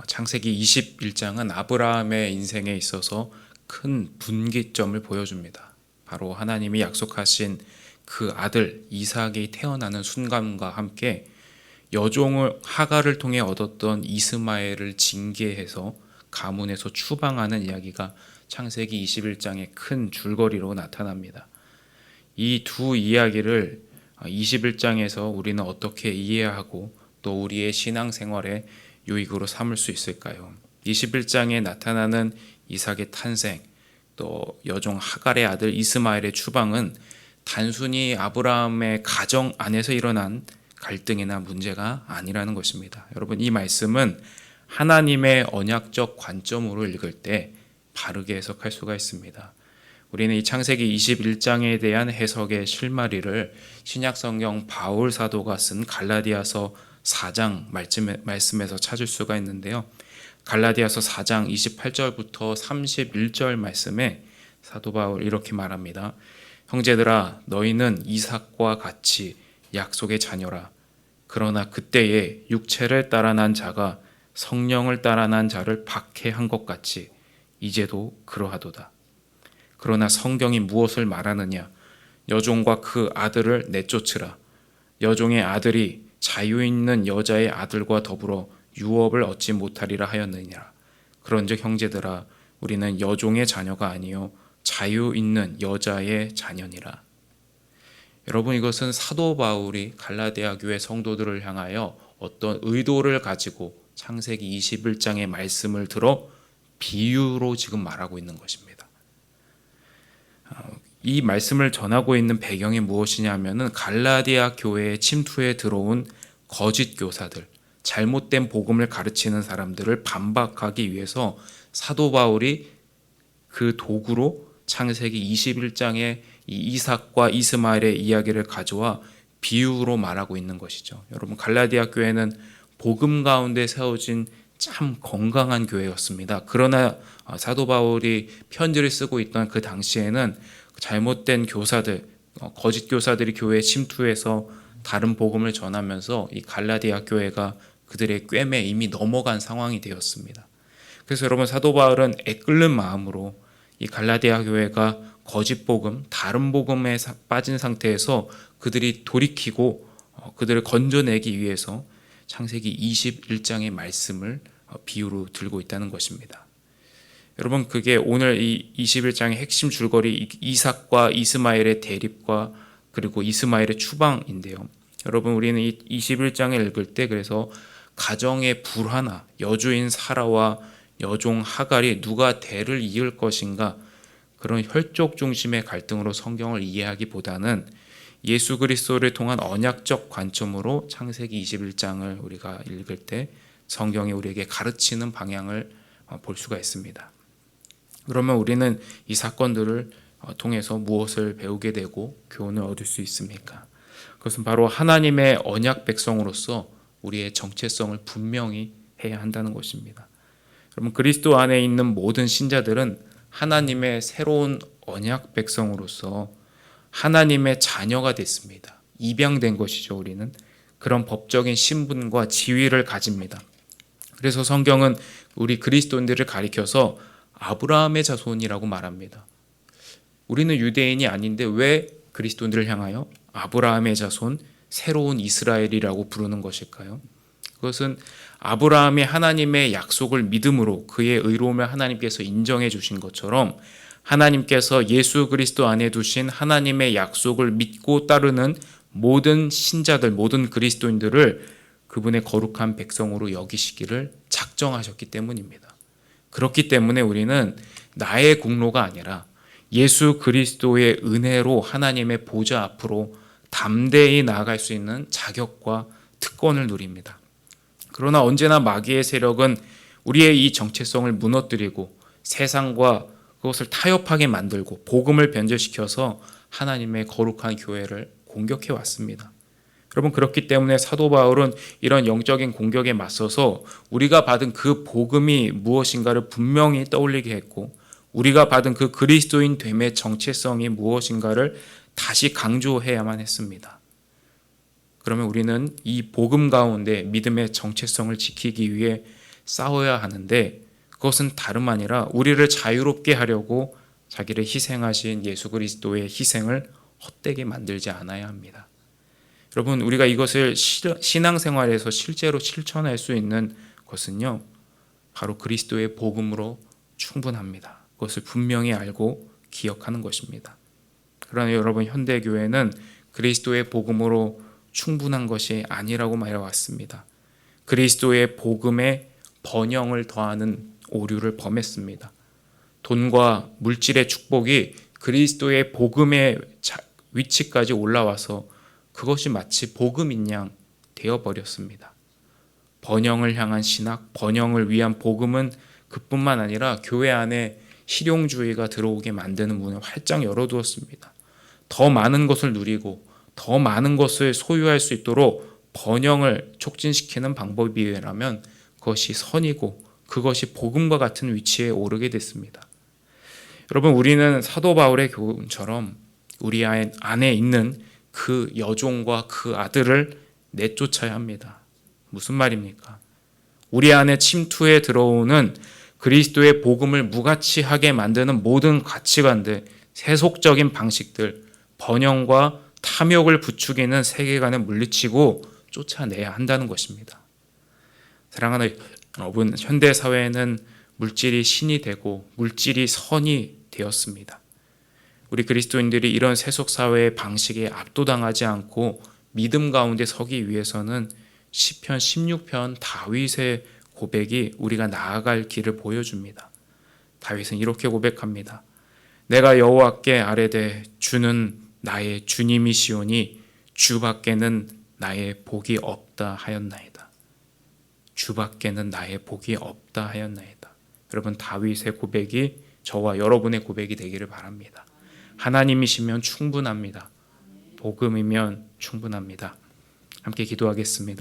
창세기 21장은 아브라함의 인생에 있어서 큰 분기점을 보여줍니다. 바로 하나님이 약속하신 그 아들 이삭이 태어나는 순간과 함께 여종을 하갈을 통해 얻었던 이스마엘을 징계해서 가문에서 추방하는 이야기가 창세기 21장의 큰 줄거리로 나타납니다. 이 두 이야기를 21장에서 우리는 어떻게 이해하고 또 우리의 신앙생활에 유익으로 삼을 수 있을까요? 21장에 나타나는 이삭의 탄생, 또 여종 하갈의 아들 이스마엘의 추방은 단순히 아브라함의 가정 안에서 일어난 갈등이나 문제가 아니라는 것입니다. 여러분, 이 말씀은 하나님의 언약적 관점으로 읽을 때 바르게 해석할 수가 있습니다. 우리는 이 창세기 21장에 대한 해석의 실마리를 신약성경 바울 사도가 쓴 갈라디아서 4장 말씀에서 찾을 수가 있는데요. 갈라디아서 4장 28절부터 31절 말씀에 사도 바울 이렇게 말합니다. 형제들아, 너희는 이삭과 같이 약속의 자녀라. 그러나 그때에 육체를 따라 난 자가 성령을 따라 난 자를 박해한 것 같이 이제도 그러하도다. 그러나 성경이 무엇을 말하느냐? 여종과 그 아들을 내쫓으라. 여종의 아들이 자유 있는 여자의 아들과 더불어 유업을 얻지 못하리라 하였느니라. 그런즉 형제들아, 우리는 여종의 자녀가 아니요 자유 있는 여자의 자녀니라. 여러분, 이것은 사도 바울이 갈라디아 교회 성도들을 향하여 어떤 의도를 가지고 창세기 21장의 말씀을 들어 비유로 지금 말하고 있는 것입니다. 이 말씀을 전하고 있는 배경이 무엇이냐면은 갈라디아 교회의 침투에 들어온 거짓 교사들, 잘못된 복음을 가르치는 사람들을 반박하기 위해서 사도 바울이 그 도구로 창세기 21장의 이 이삭과 이스마엘의 이야기를 가져와 비유로 말하고 있는 것이죠. 여러분, 갈라디아 교회는 복음 가운데 세워진 참 건강한 교회였습니다. 그러나 사도 바울이 편지를 쓰고 있던 그 당시에는 잘못된 교사들, 거짓 교사들이 교회에 침투해서 다른 복음을 전하면서 이 갈라디아 교회가 그들의 꿰매 이미 넘어간 상황이 되었습니다. 그래서 여러분, 사도 바울은 애끓는 마음으로 이 갈라디아 교회가 거짓 복음, 다른 복음에 빠진 상태에서 그들이 돌이키고 그들을 건져내기 위해서 창세기 21장의 말씀을 비유로 들고 있다는 것입니다. 여러분, 그게 오늘 이 21장의 핵심 줄거리 이삭과 이스마엘의 대립과 그리고 이스마엘의 추방인데요. 여러분, 우리는 이 21장을 읽을 때 그래서 가정의 불화나 여주인 사라와 여종 하갈이 누가 대를 이을 것인가, 그런 혈족 중심의 갈등으로 성경을 이해하기보다는 예수 그리스도를 통한 언약적 관점으로 창세기 21장을 우리가 읽을 때 성경이 우리에게 가르치는 방향을 볼 수가 있습니다. 그러면 우리는 이 사건들을 통해서 무엇을 배우게 되고 교훈을 얻을 수 있습니까? 그것은 바로 하나님의 언약 백성으로서 우리의 정체성을 분명히 해야 한다는 것입니다. 여러분, 그리스도 안에 있는 모든 신자들은 하나님의 새로운 언약 백성으로서 하나님의 자녀가 됐습니다. 입양된 것이죠. 우리는 그런 법적인 신분과 지위를 가집니다. 그래서 성경은 우리 그리스도인들을 가리켜서 아브라함의 자손이라고 말합니다. 우리는 유대인이 아닌데 왜 그리스도인들을 향하여 아브라함의 자손, 새로운 이스라엘이라고 부르는 것일까요? 그것은 아브라함이 하나님의 약속을 믿음으로 그의 의로움을 하나님께서 인정해 주신 것처럼 하나님께서 예수 그리스도 안에 두신 하나님의 약속을 믿고 따르는 모든 신자들, 모든 그리스도인들을 그분의 거룩한 백성으로 여기시기를 작정하셨기 때문입니다. 그렇기 때문에 우리는 나의 공로가 아니라 예수 그리스도의 은혜로 하나님의 보좌 앞으로 담대히 나아갈 수 있는 자격과 특권을 누립니다. 그러나 언제나 마귀의 세력은 우리의 이 정체성을 무너뜨리고 세상과 그것을 타협하게 만들고 복음을 변절시켜서 하나님의 거룩한 교회를 공격해 왔습니다. 여러분, 그렇기 때문에 사도 바울은 이런 영적인 공격에 맞서서 우리가 받은 그 복음이 무엇인가를 분명히 떠올리게 했고, 우리가 받은 그 그리스도인 됨의 정체성이 무엇인가를 다시 강조해야만 했습니다. 그러면 우리는 이 복음 가운데 믿음의 정체성을 지키기 위해 싸워야 하는데 그것은 다름 아니라 우리를 자유롭게 하려고 자기를 희생하신 예수 그리스도의 희생을 헛되게 만들지 않아야 합니다. 여러분, 우리가 이것을 신앙생활에서 실제로 실천할 수 있는 것은요, 바로 그리스도의 복음으로 충분합니다. 그것을 분명히 알고 기억하는 것입니다. 그러나 여러분, 현대교회는 그리스도의 복음으로 충분한 것이 아니라고 말해왔습니다. 그리스도의 복음에 번영을 더하는 오류를 범했습니다. 돈과 물질의 축복이 그리스도의 복음의 위치까지 올라와서 그것이 마치 복음인 양 되어버렸습니다. 번영을 향한 신학, 번영을 위한 복음은 그뿐만 아니라 교회 안에 실용주의가 들어오게 만드는 문을 활짝 열어두었습니다. 더 많은 것을 누리고 더 많은 것을 소유할 수 있도록 번영을 촉진시키는 방법이라면 그것이 선이고 그것이 복음과 같은 위치에 오르게 됐습니다. 여러분, 우리는 사도 바울의 교훈처럼 우리 안에 있는 그 여종과 그 아들을 내쫓아야 합니다. 무슨 말입니까? 우리 안에 침투해 들어오는 그리스도의 복음을 무가치하게 만드는 모든 가치관들, 세속적인 방식들, 번영과 탐욕을 부추기는 세계관을 물리치고 쫓아내야 한다는 것입니다. 사랑하는 여러분, 현대 사회에는 물질이 신이 되고 물질이 선이 되었습니다. 우리 그리스도인들이 이런 세속 사회의 방식에 압도당하지 않고 믿음 가운데 서기 위해서는 시편 16편 다윗의 고백이 우리가 나아갈 길을 보여줍니다. 다윗은 이렇게 고백합니다. 내가 여호와께 아뢰되 주는 나의 주님이시오니 주밖에는 나의 복이 없다 하였나이다. 주밖에는 나의 복이 없다 하였나이다. 여러분, 다윗의 고백이 저와 여러분의 고백이 되기를 바랍니다. 하나님이시면 충분합니다. 복음이면 충분합니다. 함께 기도하겠습니다.